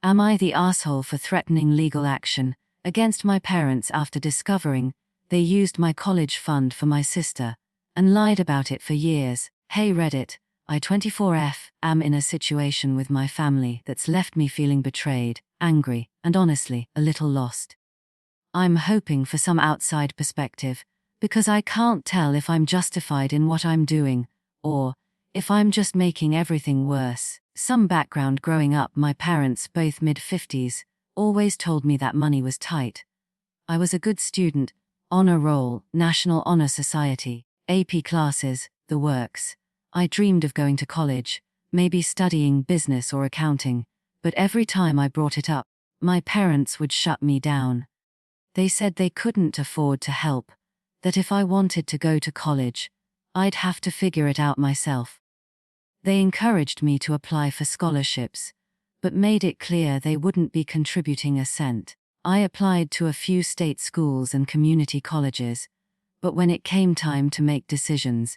Am I the asshole for threatening legal action against my parents after discovering they used my college fund for my sister and lied about it for years? Hey Reddit, I 24F am in a situation with my family that's left me feeling betrayed, angry, and honestly, a little lost. I'm hoping for some outside perspective, because I can't tell if I'm justified in what I'm doing, or if I'm just making everything worse. Some background: growing up, my parents, both mid-50s, always told me that money was tight. I was a good student, honor roll, National Honor Society, AP classes, the works. I dreamed of going to college, maybe studying business or accounting, but every time I brought it up, my parents would shut me down. They said they couldn't afford to help, that if I wanted to go to college, I'd have to figure it out myself. They encouraged me to apply for scholarships, but made it clear they wouldn't be contributing a cent. I applied to a few state schools and community colleges, but when it came time to make decisions,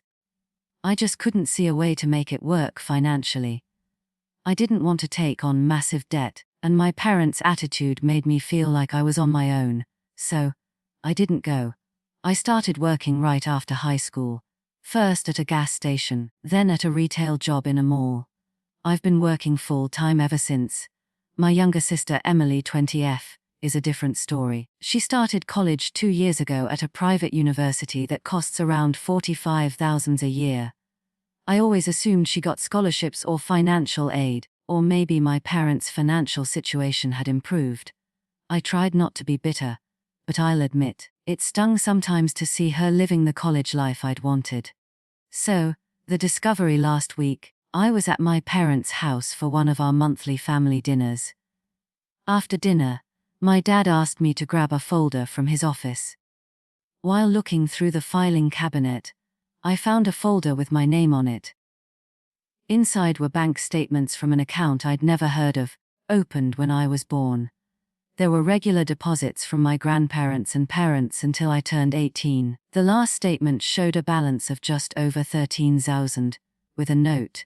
I just couldn't see a way to make it work financially. I didn't want to take on massive debt, and my parents' attitude made me feel like I was on my own, so I didn't go. I started working right after high school. First at a gas station, then at a retail job in a mall. I've been working full-time ever since. My younger sister Emily, 20F, is a different story. She started college 2 years ago at a private university that costs around $45,000 a year. I always assumed she got scholarships or financial aid, or maybe my parents' financial situation had improved. I tried not to be bitter, but I'll admit, it stung sometimes to see her living the college life I'd wanted. So, the discovery last week, I was at my parents' house for one of our monthly family dinners. After dinner, my dad asked me to grab a folder from his office. While looking through the filing cabinet, I found a folder with my name on it. Inside were bank statements from an account I'd never heard of, opened when I was born. There were regular deposits from my grandparents and parents until I turned 18. The last statement showed a balance of just over $13,000, with a note,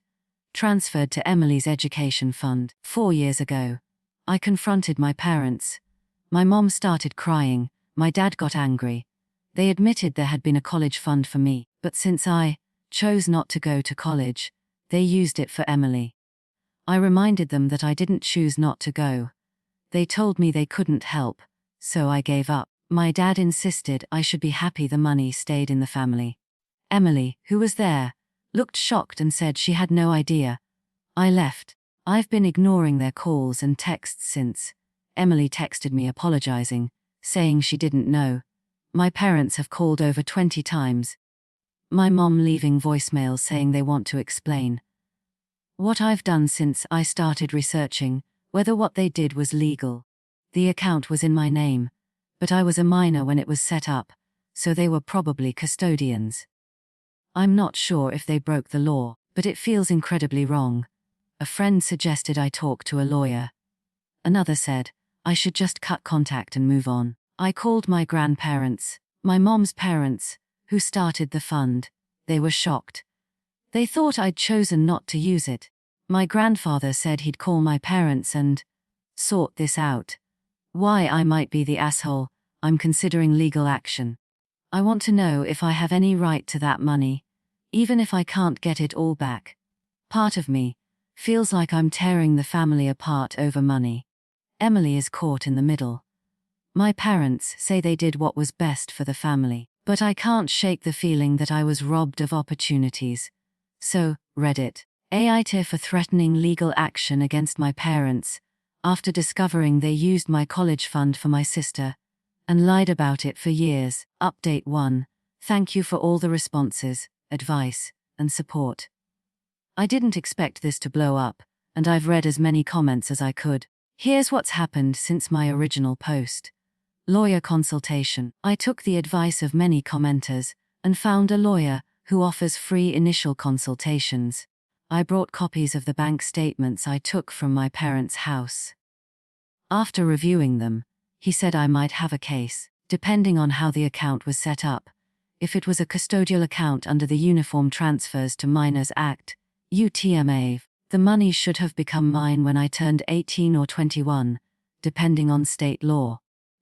transferred to Emily's education fund. 4 years ago, I confronted my parents. My mom started crying, my dad got angry. They admitted there had been a college fund for me, but since I chose not to go to college, they used it for Emily. I reminded them that I didn't choose not to go. They told me they couldn't help, so I gave up. My dad insisted I should be happy the money stayed in the family. Emily, who was there, looked shocked and said she had no idea. I left. I've been ignoring their calls and texts since. Emily texted me apologizing, saying she didn't know. My parents have called over 20 times. My mom leaving voicemails saying they want to explain what I've done since I started researching whether what they did was legal. The account was in my name, but I was a minor when it was set up, so they were probably custodians. I'm not sure if they broke the law, but it feels incredibly wrong. A friend suggested I talk to a lawyer. Another said I should just cut contact and move on. I called my grandparents, my mom's parents, who started the fund. They were shocked. They thought I'd chosen not to use it. My grandfather said he'd call my parents and sort this out. Why I might be the asshole, I'm considering legal action. I want to know if I have any right to that money, even if I can't get it all back. Part of me feels like I'm tearing the family apart over money. Emily is caught in the middle. My parents say they did what was best for the family, but I can't shake the feeling that I was robbed of opportunities. So, Reddit, AITA for threatening legal action against my parents, after discovering they used my college fund for my sister, and lied about it for years. Update 1. Thank you for all the responses, advice, and support. I didn't expect this to blow up, and I've read as many comments as I could. Here's what's happened since my original post. Lawyer consultation. I took the advice of many commenters, and found a lawyer who offers free initial consultations. I brought copies of the bank statements I took from my parents' house. After reviewing them, he said I might have a case, depending on how the account was set up. If it was a custodial account under the Uniform Transfers to Minors Act, UTMA, The money should have become mine when I turned 18 or 21, depending on state law.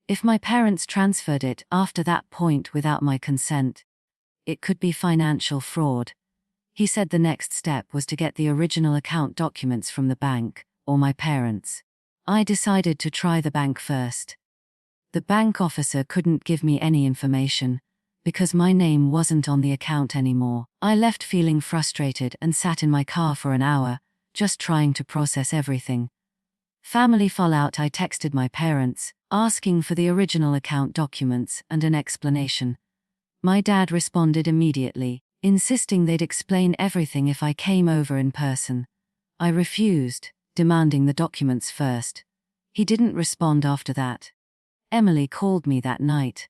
If my parents transferred it after that point without my consent, it could be financial fraud. He said the next step was to get the original account documents from the bank, or my parents. I decided to try the bank first. The bank officer couldn't give me any information, because my name wasn't on the account anymore. I left feeling frustrated and sat in my car for an hour, just trying to process everything. Family fallout. I texted my parents, asking for the original account documents and an explanation. My dad responded immediately, insisting they'd explain everything if I came over in person. I refused, demanding the documents first. He didn't respond after that. Emily called me that night.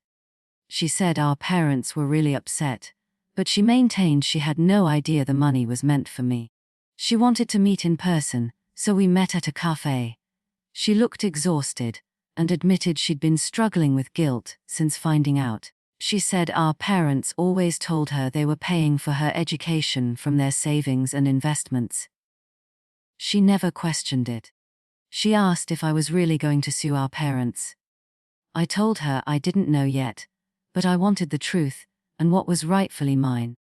She said our parents were really upset, but she maintained she had no idea the money was meant for me. She wanted to meet in person, so we met at a cafe. She looked exhausted and admitted she'd been struggling with guilt since finding out. She said our parents always told her they were paying for her education from their savings and investments. She never questioned it. She asked if I was really going to sue our parents. I told her I didn't know yet, but I wanted the truth and what was rightfully mine.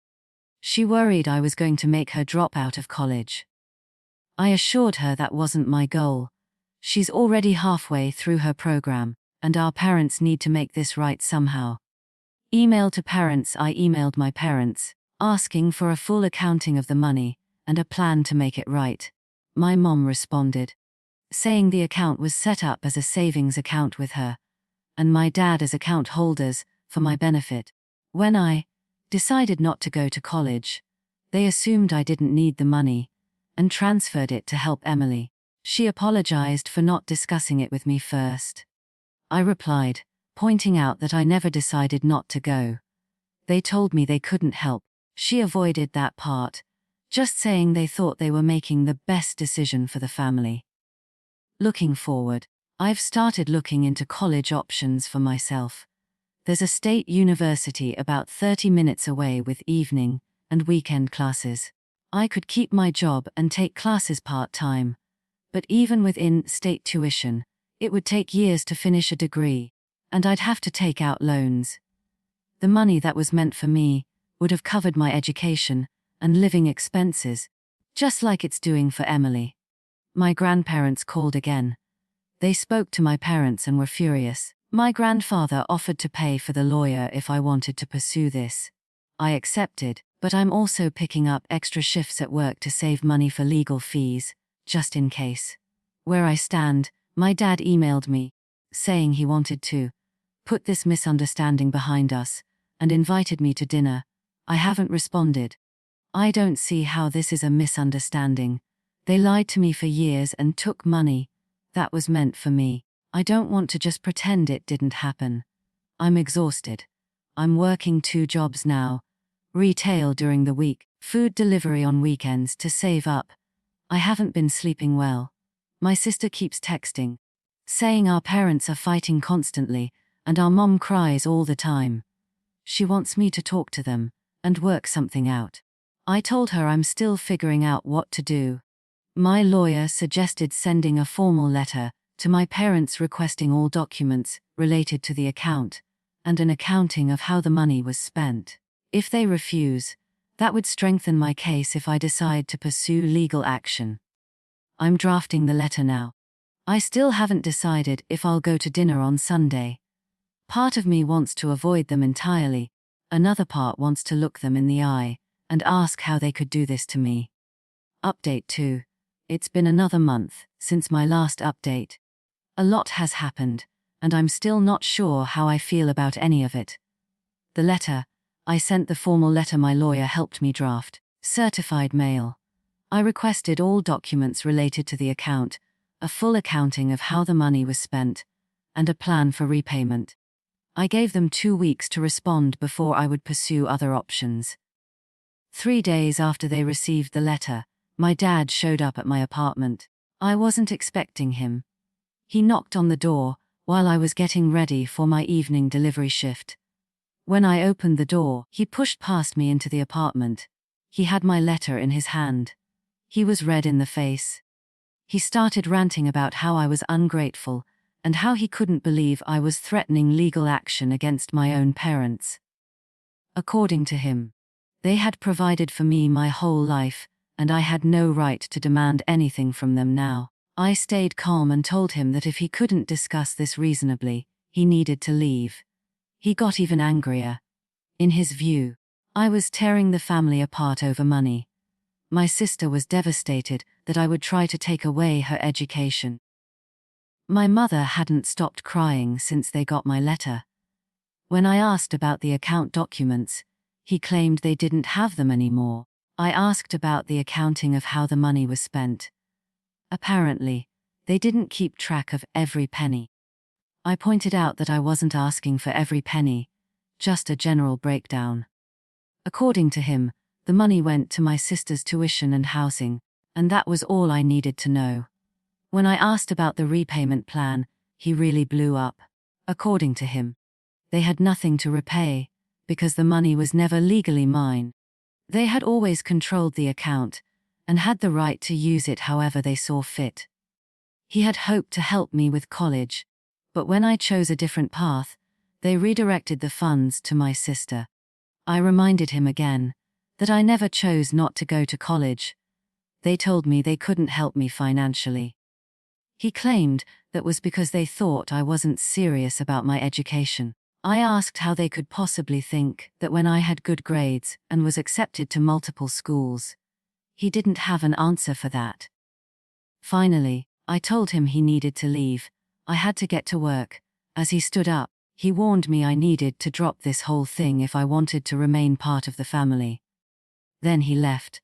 She worried I was going to make her drop out of college. I assured her that wasn't my goal. She's already halfway through her program, and our parents need to make this right somehow. Email to parents. I emailed my parents, asking for a full accounting of the money and a plan to make it right. My mom responded, saying the account was set up as a savings account with her, and my dad as account holders, for my benefit. When I decided not to go to college, they assumed I didn't need the money and transferred it to help Emily. She apologized for not discussing it with me first. I replied, pointing out that I never decided not to go. They told me they couldn't help. She avoided that part, just saying they thought they were making the best decision for the family. Looking forward, I've started looking into college options for myself. There's a state university about 30 minutes away with evening and weekend classes. I could keep my job and take classes part-time. But even with in-state tuition, it would take years to finish a degree, and I'd have to take out loans. The money that was meant for me would have covered my education and living expenses, just like it's doing for Emily. My grandparents called again. They spoke to my parents and were furious. My grandfather offered to pay for the lawyer if I wanted to pursue this. I accepted, but I'm also picking up extra shifts at work to save money for legal fees, just in case. Where I stand, my dad emailed me, saying he wanted to put this misunderstanding behind us, and invited me to dinner. I haven't responded. I don't see how this is a misunderstanding. They lied to me for years and took money that was meant for me. I don't want to just pretend it didn't happen. I'm exhausted. I'm working 2 jobs now. Retail during the week, food delivery on weekends to save up. I haven't been sleeping well. My sister keeps texting, saying our parents are fighting constantly, and our mom cries all the time. She wants me to talk to them and work something out. I told her I'm still figuring out what to do. My lawyer suggested sending a formal letter to my parents requesting all documents related to the account and an accounting of how the money was spent. If they refuse, that would strengthen my case if I decide to pursue legal action. I'm drafting the letter now. I still haven't decided if I'll go to dinner on Sunday. Part of me wants to avoid them entirely, another part wants to look them in the eye and ask how they could do this to me. Update 2. It's been another month since my last update. A lot has happened, and I'm still not sure how I feel about any of it. The letter, I sent the formal letter my lawyer helped me draft, certified mail. I requested all documents related to the account, a full accounting of how the money was spent, and a plan for repayment. I gave them 2 weeks to respond before I would pursue other options. 3 days after they received the letter, my dad showed up at my apartment. I wasn't expecting him. He knocked on the door while I was getting ready for my evening delivery shift. When I opened the door, he pushed past me into the apartment. He had my letter in his hand. He was red in the face. He started ranting about how I was ungrateful and how he couldn't believe I was threatening legal action against my own parents. According to him, they had provided for me my whole life, and I had no right to demand anything from them now. I stayed calm and told him that if he couldn't discuss this reasonably, he needed to leave. He got even angrier. In his view, I was tearing the family apart over money. My sister was devastated that I would try to take away her education. My mother hadn't stopped crying since they got my letter. When I asked about the account documents, he claimed they didn't have them anymore. I asked about the accounting of how the money was spent. Apparently, they didn't keep track of every penny. I pointed out that I wasn't asking for every penny, just a general breakdown. According to him, the money went to my sister's tuition and housing, and that was all I needed to know. When I asked about the repayment plan, he really blew up. According to him, they had nothing to repay, because the money was never legally mine. They had always controlled the account, and had the right to use it however they saw fit. He had hoped to help me with college, but when I chose a different path, they redirected the funds to my sister. I reminded him again that I never chose not to go to college. They told me they couldn't help me financially. He claimed that was because they thought I wasn't serious about my education. I asked how they could possibly think that when I had good grades and was accepted to multiple schools. He didn't have an answer for that. Finally, I told him he needed to leave. I had to get to work. As he stood up, he warned me I needed to drop this whole thing if I wanted to remain part of the family. Then he left.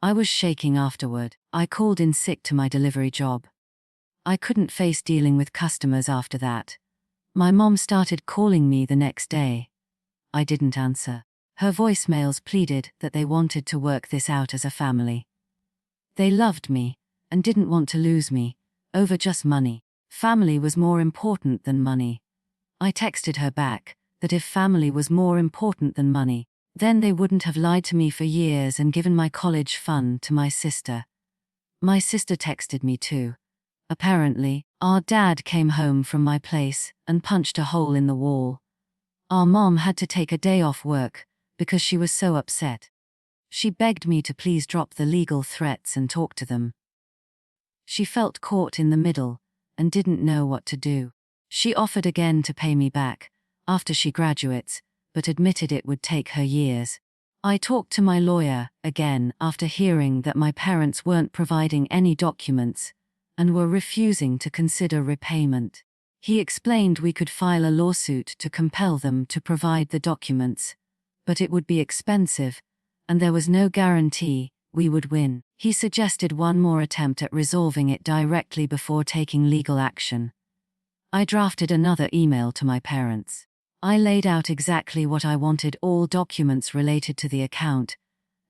I was shaking afterward. I called in sick to my delivery job. I couldn't face dealing with customers after that. My mom started calling me the next day. I didn't answer. Her voicemails pleaded that they wanted to work this out as a family. They loved me, and didn't want to lose me, over just money. Family was more important than money. I texted her back that if family was more important than money, then they wouldn't have lied to me for years and given my college fund to my sister. My sister texted me too. Apparently, our dad came home from my place and punched a hole in the wall. Our mom had to take a day off work because she was so upset. She begged me to please drop the legal threats and talk to them. She felt caught in the middle and didn't know what to do. She offered again to pay me back after she graduates, but admitted it would take her years. I talked to my lawyer again after hearing that my parents weren't providing any documents and were refusing to consider repayment. He explained we could file a lawsuit to compel them to provide the documents, but it would be expensive, and there was no guarantee we would win. He suggested one more attempt at resolving it directly before taking legal action. I drafted another email to my parents. I laid out exactly what I wanted: all documents related to the account,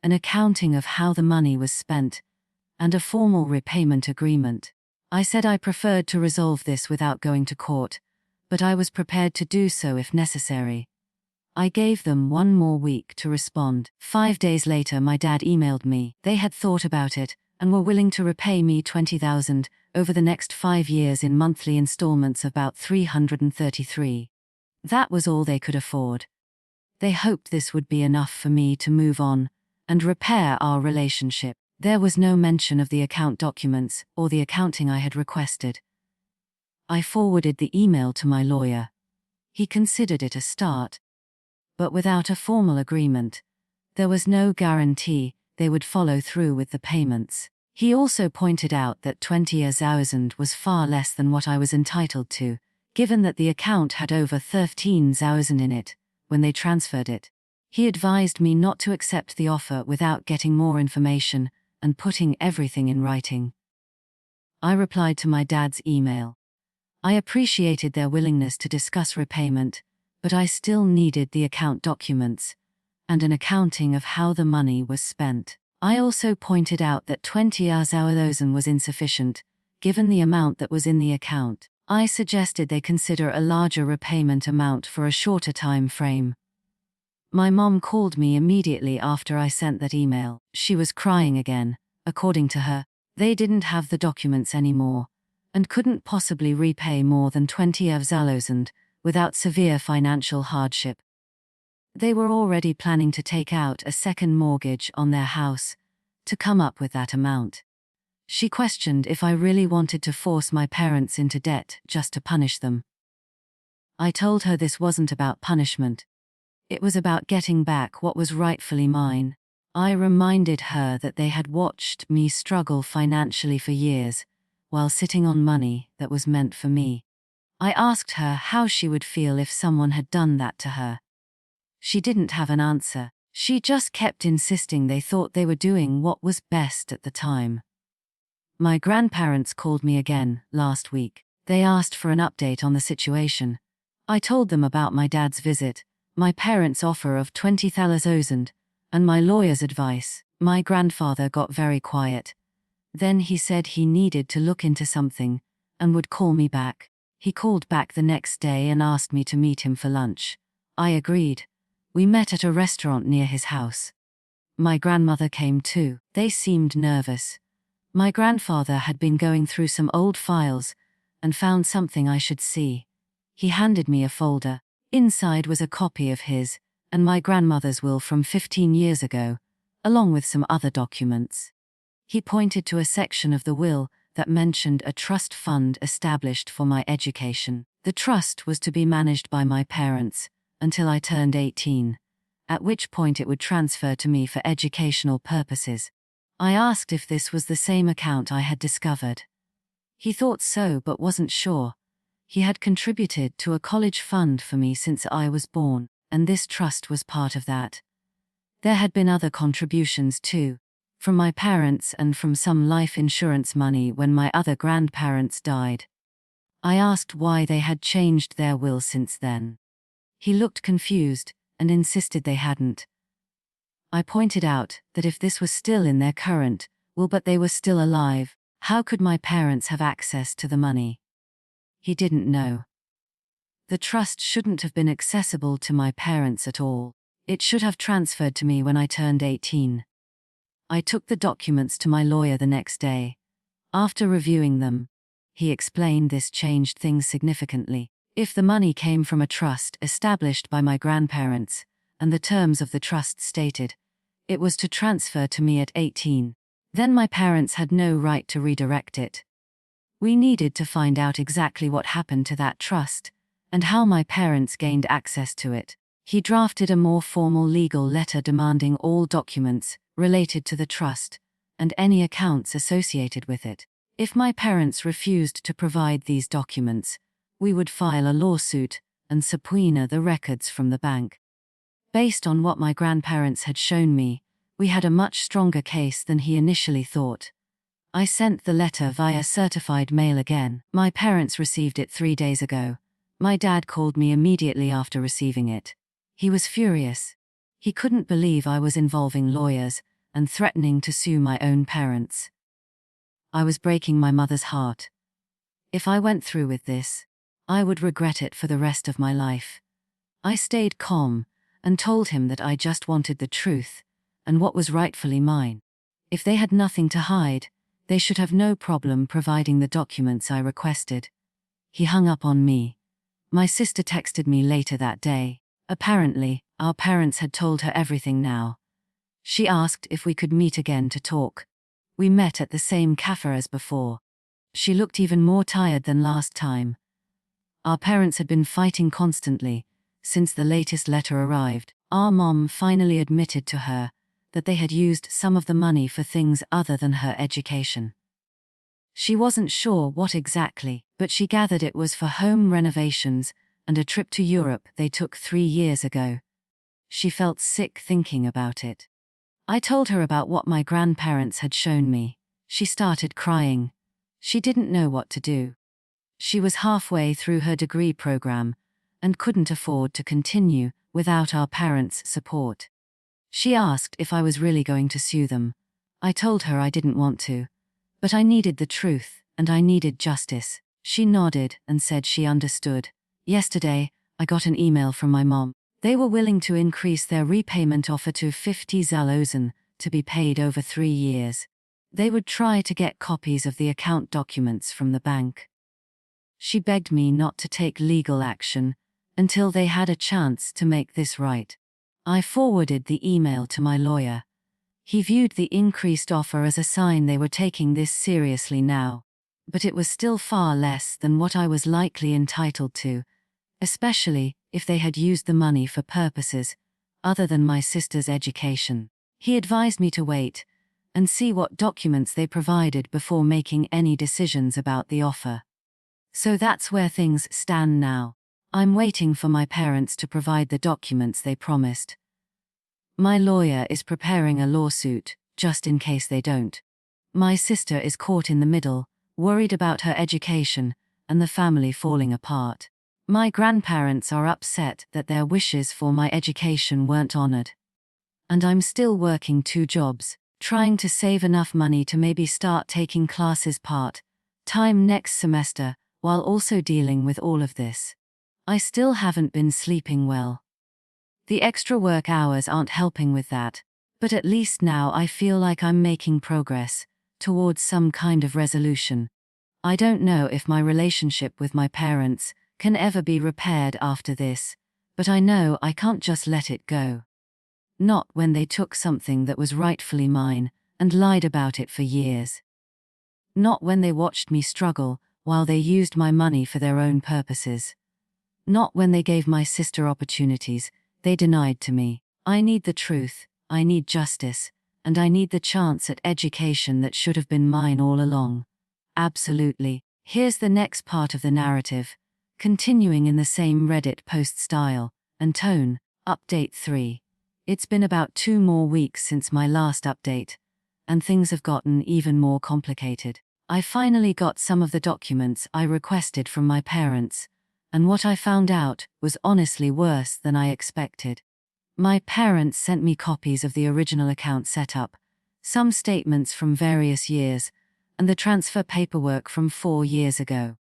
an accounting of how the money was spent, and a formal repayment agreement. I said I preferred to resolve this without going to court, but I was prepared to do so if necessary. I gave them 1 more week to respond. 5 days later my dad emailed me. They had thought about it and were willing to repay me $20,000 over the next 5 years in monthly installments of about $333. That was all they could afford. They hoped this would be enough for me to move on and repair our relationship. There was no mention of the account documents or the accounting I had requested. I forwarded the email to my lawyer. He considered it a start, but without a formal agreement, there was no guarantee they would follow through with the payments. He also pointed out that $20,000 was far less than what I was entitled to, given that the account had over $13,000 in it when they transferred it. He advised me not to accept the offer without getting more information and putting everything in writing. I replied to my dad's email. I appreciated their willingness to discuss repayment, but I still needed the account documents and an accounting of how the money was spent. I also pointed out that $20,000 was insufficient, given the amount that was in the account. I suggested they consider a larger repayment amount for a shorter time frame. My mom called me immediately after I sent that email. She was crying again, According to her, they didn't have the documents anymore, and couldn't possibly repay more than 20 of zalozand without severe financial hardship. They were already planning to take out a second mortgage on their house to come up with that amount. She questioned if I really wanted to force my parents into debt just to punish them. I told her this wasn't about punishment. It was about getting back what was rightfully mine. I reminded her that they had watched me struggle financially for years, while sitting on money that was meant for me. I asked her how she would feel if someone had done that to her. She didn't have an answer. She just kept insisting they thought they were doing what was best at the time. My grandparents called me again last week. They asked for an update on the situation. I told them about my dad's visit, my parents' offer of 20,000, and my lawyer's advice. My grandfather got very quiet. Then he said he needed to look into something and would call me back. He called back the next day and asked me to meet him for lunch. I agreed. We met at a restaurant near his house. My grandmother came too. They seemed nervous. My grandfather had been going through some old files and found something I should see. He handed me a folder. Inside was a copy of his and my grandmother's will from 15 years ago, along with some other documents. He pointed to a section of the will that mentioned a trust fund established for my education. The trust was to be managed by my parents until I turned 18, at which point it would transfer to me for educational purposes. I asked if this was the same account I had discovered. He thought so but wasn't sure. He had contributed to a college fund for me since I was born, and this trust was part of that. There had been other contributions too, from my parents and from some life insurance money when my other grandparents died. I asked why they had changed their will since then. He looked confused and insisted they hadn't. I pointed out that if this was still in their current will but they were still alive, how could my parents have access to the money? He didn't know. The trust shouldn't have been accessible to my parents at all. It should have transferred to me when I turned 18. I took the documents to my lawyer the next day. After reviewing them, he explained this changed things significantly. If the money came from a trust established by my grandparents, and the terms of the trust stated, it was to transfer to me at 18, then my parents had no right to redirect it. We needed to find out exactly what happened to that trust, and how my parents gained access to it. He drafted a more formal legal letter demanding all documents related to the trust, and any accounts associated with it. If my parents refused to provide these documents, we would file a lawsuit and subpoena the records from the bank. Based on what my grandparents had shown me, we had a much stronger case than he initially thought. I sent the letter via certified mail again. My parents received it 3 days ago. My dad called me immediately after receiving it. He was furious. He couldn't believe I was involving lawyers and threatening to sue my own parents. I was breaking my mother's heart. If I went through with this, I would regret it for the rest of my life. I stayed calm and told him that I just wanted the truth and what was rightfully mine. If they had nothing to hide, they should have no problem providing the documents I requested. He hung up on me. My sister texted me later that day. Apparently, our parents had told her everything now. She asked if we could meet again to talk. We met at the same cafe as before. She looked even more tired than last time. Our parents had been fighting constantly since the latest letter arrived. Our mom finally admitted to her that they had used some of the money for things other than her education. She wasn't sure what exactly, but she gathered it was for home renovations and a trip to Europe they took 3 years ago. She felt sick thinking about it. I told her about what my grandparents had shown me. She started crying. She didn't know what to do. She was halfway through her degree program and couldn't afford to continue without our parents' support. She asked if I was really going to sue them. I told her I didn't want to, but I needed the truth and I needed justice. She nodded and said she understood. Yesterday, I got an email from my mom. They were willing to increase their repayment offer to 50 zalozan to be paid over 3 years. They would try to get copies of the account documents from the bank. She begged me not to take legal action until they had a chance to make this right. I forwarded the email to my lawyer. He viewed the increased offer as a sign they were taking this seriously now, but it was still far less than what I was likely entitled to, especially if they had used the money for purposes other than my sister's education. He advised me to wait and see what documents they provided before making any decisions about the offer. So that's where things stand now. I'm waiting for my parents to provide the documents they promised. My lawyer is preparing a lawsuit, just in case they don't. My sister is caught in the middle, worried about her education and the family falling apart. My grandparents are upset that their wishes for my education weren't honored. And I'm still working 2 jobs, trying to save enough money to maybe start taking classes part-time next semester, while also dealing with all of this. I still haven't been sleeping well. The extra work hours aren't helping with that, but at least now I feel like I'm making progress towards some kind of resolution. I don't know if my relationship with my parents can ever be repaired after this, but I know I can't just let it go. Not when they took something that was rightfully mine and lied about it for years. Not when they watched me struggle while they used my money for their own purposes. Not when they gave my sister opportunities they denied to me. I need the truth, I need justice, and I need the chance at education that should have been mine all along. Absolutely. Here's the next part of the narrative, continuing in the same Reddit post style and tone. Update 3. It's been about 2 more weeks since my last update, and things have gotten even more complicated. I finally got some of the documents I requested from my parents, and what I found out was honestly worse than I expected. My parents sent me copies of the original account setup, some statements from various years, and the transfer paperwork from 4 years ago.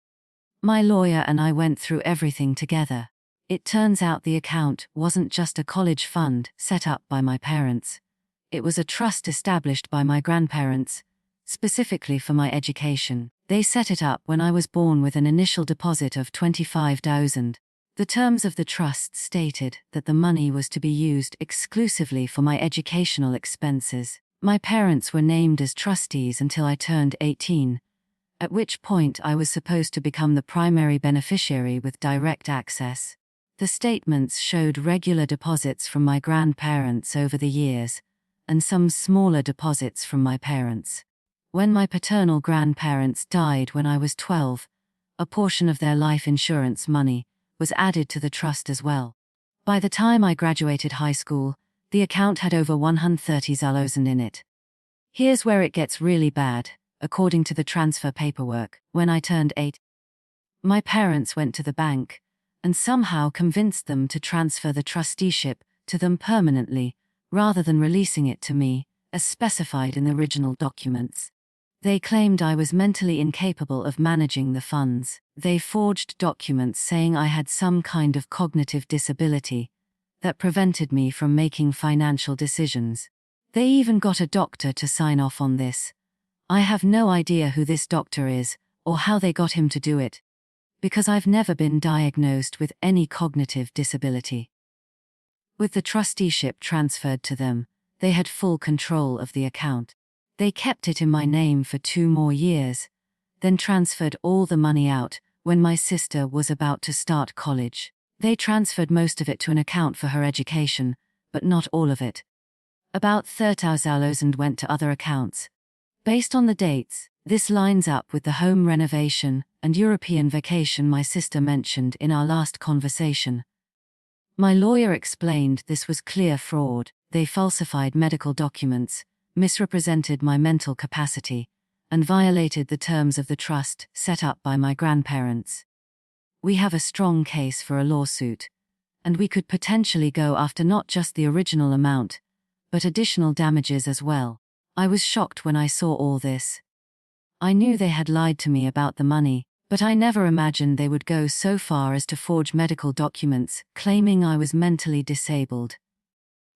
My lawyer and I went through everything together. It turns out the account wasn't just a college fund set up by my parents. It was a trust established by my grandparents, specifically for my education. They set it up when I was born with an initial deposit of $25,000. The terms of the trust stated that the money was to be used exclusively for my educational expenses. My parents were named as trustees until I turned 18, at which point I was supposed to become the primary beneficiary with direct access. The statements showed regular deposits from my grandparents over the years, and some smaller deposits from my parents. When my paternal grandparents died when I was 12, a portion of their life insurance money was added to the trust as well. By the time I graduated high school, the account had over $130,000 in it. Here's where it gets really bad. According to the transfer paperwork, when I turned 8, my parents went to the bank and somehow convinced them to transfer the trusteeship to them permanently, rather than releasing it to me, as specified in the original documents. They claimed I was mentally incapable of managing the funds. They forged documents saying I had some kind of cognitive disability that prevented me from making financial decisions. They even got a doctor to sign off on this. I have no idea who this doctor is, or how they got him to do it, because I've never been diagnosed with any cognitive disability. With the trusteeship transferred to them, they had full control of the account. They kept it in my name for 2 more years, then transferred all the money out when my sister was about to start college. They transferred most of it to an account for her education, but not all of it. About $30,000 went to other accounts. Based on the dates, this lines up with the home renovation and European vacation my sister mentioned in our last conversation. My lawyer explained this was clear fraud. They falsified medical documents, misrepresented my mental capacity, and violated the terms of the trust set up by my grandparents. We have a strong case for a lawsuit, and we could potentially go after not just the original amount, but additional damages as well. I was shocked when I saw all this. I knew they had lied to me about the money, but I never imagined they would go so far as to forge medical documents claiming I was mentally disabled.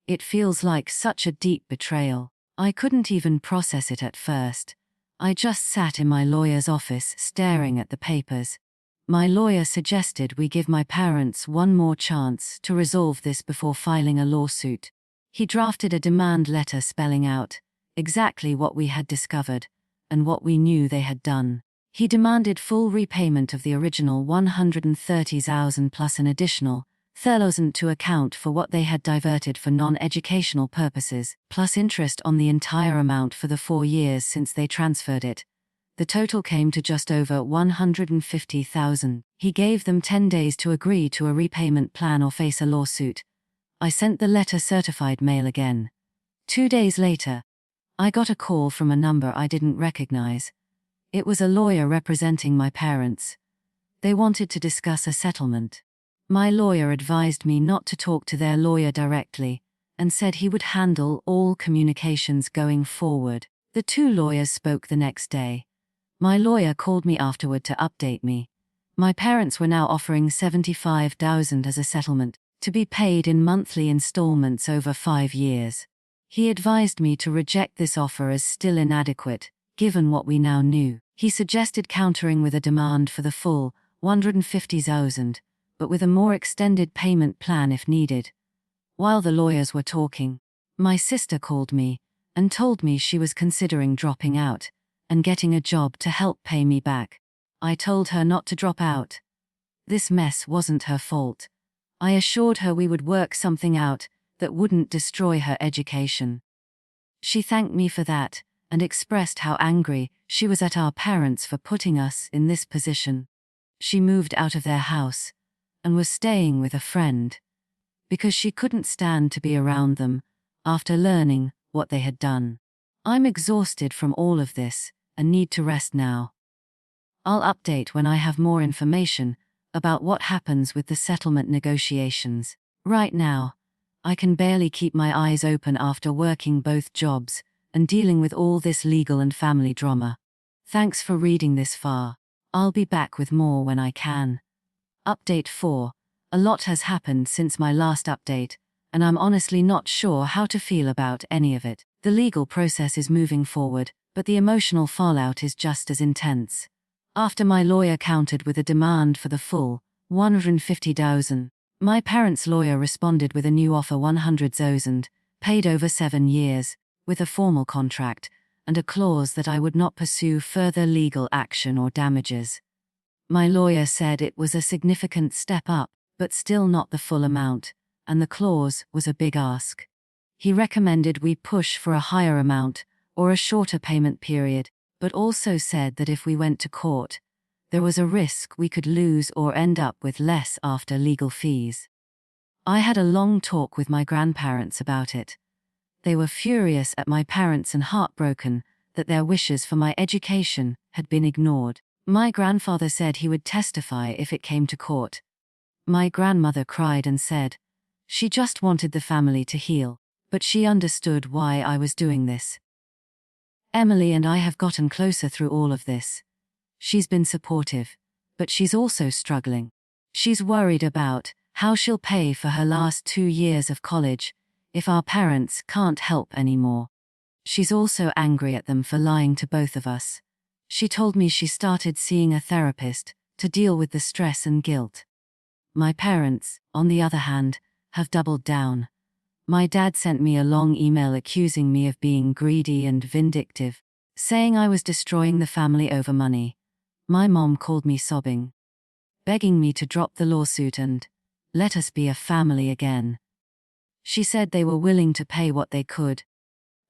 It feels like such a deep betrayal. I couldn't even process it at first. I just sat in my lawyer's office staring at the papers. My lawyer suggested we give my parents one more chance to resolve this before filing a lawsuit. He drafted a demand letter spelling out exactly what we had discovered and what we knew they had done. He demanded full repayment of the original $130,000 plus an additional $30,000 to account for what they had diverted for non-educational purposes, plus interest on the entire amount for the 4 years since they transferred it. The total came to just over $150,000. He gave them 10 days to agree to a repayment plan or face a lawsuit. I sent the letter certified mail again. 2 days later, I got a call from a number I didn't recognize. It was a lawyer representing my parents. They wanted to discuss a settlement. My lawyer advised me not to talk to their lawyer directly, and said he would handle all communications going forward. The two lawyers spoke the next day. My lawyer called me afterward to update me. My parents were now offering $75,000 as a settlement, to be paid in monthly installments over 5 years. He advised me to reject this offer as still inadequate, given what we now knew. He suggested countering with a demand for the full $150,000, but with a more extended payment plan if needed. While the lawyers were talking, my sister called me and told me she was considering dropping out and getting a job to help pay me back. I told her not to drop out. This mess wasn't her fault. I assured her we would work something out that wouldn't destroy her education. She thanked me for that and expressed how angry she was at our parents for putting us in this position. She moved out of their house and was staying with a friend because she couldn't stand to be around them after learning what they had done. I'm exhausted from all of this and need to rest now. I'll update when I have more information about what happens with the settlement negotiations. Right now, I can barely keep my eyes open after working both jobs and dealing with all this legal and family drama. Thanks for reading this far. I'll be back with more when I can. Update 4. A lot has happened since my last update, and I'm honestly not sure how to feel about any of it. The legal process is moving forward, but the emotional fallout is just as intense. After my lawyer countered with a demand for the full $150,000, my parents' lawyer responded with a new offer $100,000, paid over 7 years, with a formal contract, and a clause that I would not pursue further legal action or damages. My lawyer said it was a significant step up, but still not the full amount, and the clause was a big ask. He recommended we push for a higher amount, or a shorter payment period, but also said that if we went to court, there was a risk we could lose or end up with less after legal fees. I had a long talk with my grandparents about it. They were furious at my parents and heartbroken that their wishes for my education had been ignored. My grandfather said he would testify if it came to court. My grandmother cried and said she just wanted the family to heal, but she understood why I was doing this. Emily and I have gotten closer through all of this. She's been supportive, but she's also struggling. She's worried about how she'll pay for her last 2 years of college if our parents can't help anymore. She's also angry at them for lying to both of us. She told me she started seeing a therapist to deal with the stress and guilt. My parents, on the other hand, have doubled down. My dad sent me a long email accusing me of being greedy and vindictive, saying I was destroying the family over money. My mom called me sobbing, begging me to drop the lawsuit and let us be a family again. She said they were willing to pay what they could,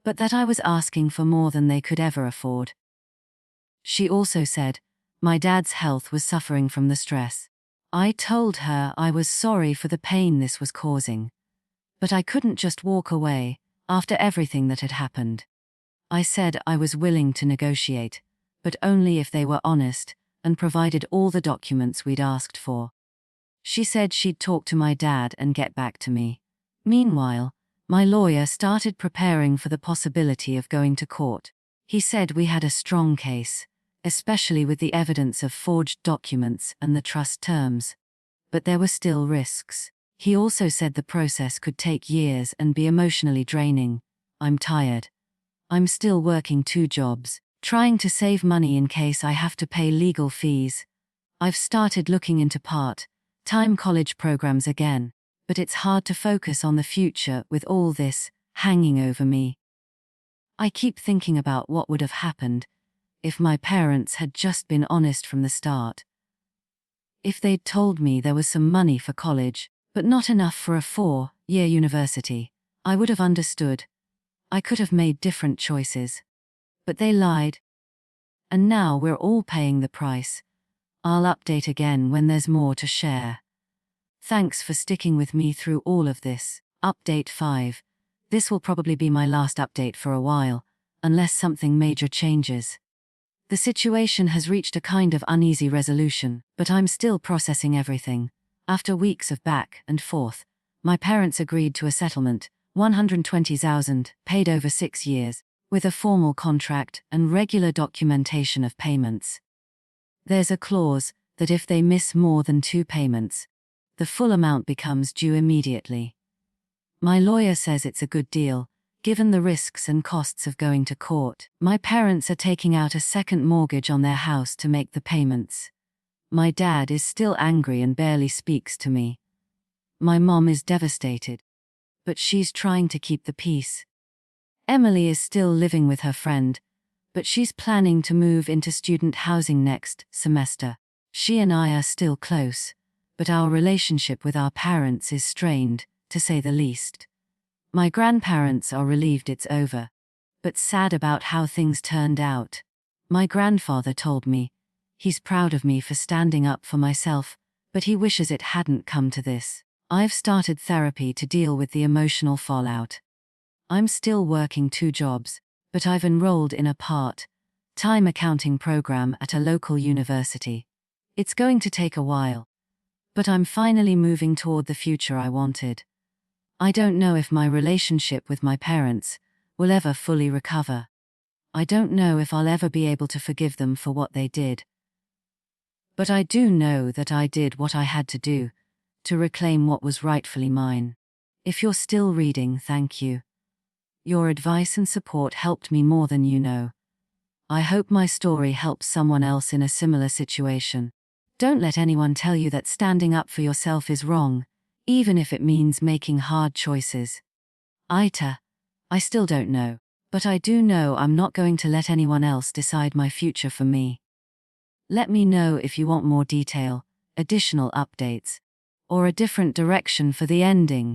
but that I was asking for more than they could ever afford. She also said my dad's health was suffering from the stress. I told her I was sorry for the pain this was causing, but I couldn't just walk away after everything that had happened. I said I was willing to negotiate, but only if they were honest and provided all the documents we'd asked for. She said she'd talk to my dad and get back to me. Meanwhile, my lawyer started preparing for the possibility of going to court. He said we had a strong case, especially with the evidence of forged documents and the trust terms. But there were still risks. He also said the process could take years and be emotionally draining. I'm tired. I'm still working 2 jobs, trying to save money in case I have to pay legal fees. I've started looking into part-time college programs again, but it's hard to focus on the future with all this hanging over me. I keep thinking about what would have happened if my parents had just been honest from the start. If they'd told me there was some money for college, but not enough for a 4-year university, I would have understood. I could have made different choices. But they lied. And now we're all paying the price. I'll update again when there's more to share. Thanks for sticking with me through all of this. Update 5. This will probably be my last update for a while, unless something major changes. The situation has reached a kind of uneasy resolution, but I'm still processing everything. After weeks of back and forth, my parents agreed to a settlement, $120,000, paid over 6 years, with a formal contract and regular documentation of payments. There's a clause that if they miss more than 2 payments, the full amount becomes due immediately. My lawyer says it's a good deal, given the risks and costs of going to court. My parents are taking out a second mortgage on their house to make the payments. My dad is still angry and barely speaks to me. My mom is devastated, but she's trying to keep the peace. Emily is still living with her friend, but she's planning to move into student housing next semester. She and I are still close, but our relationship with our parents is strained, to say the least. My grandparents are relieved it's over, but sad about how things turned out. My grandfather told me he's proud of me for standing up for myself, but he wishes it hadn't come to this. I've started therapy to deal with the emotional fallout. I'm still working 2 jobs, but I've enrolled in a part-time accounting program at a local university. It's going to take a while, but I'm finally moving toward the future I wanted. I don't know if my relationship with my parents will ever fully recover. I don't know if I'll ever be able to forgive them for what they did. But I do know that I did what I had to do to reclaim what was rightfully mine. If you're still reading, thank you. Your advice and support helped me more than you know. I hope my story helps someone else in a similar situation. Don't let anyone tell you that standing up for yourself is wrong, even if it means making hard choices. AITA. I still don't know, but I do know I'm not going to let anyone else decide my future for me. Let me know if you want more detail, additional updates, or a different direction for the ending.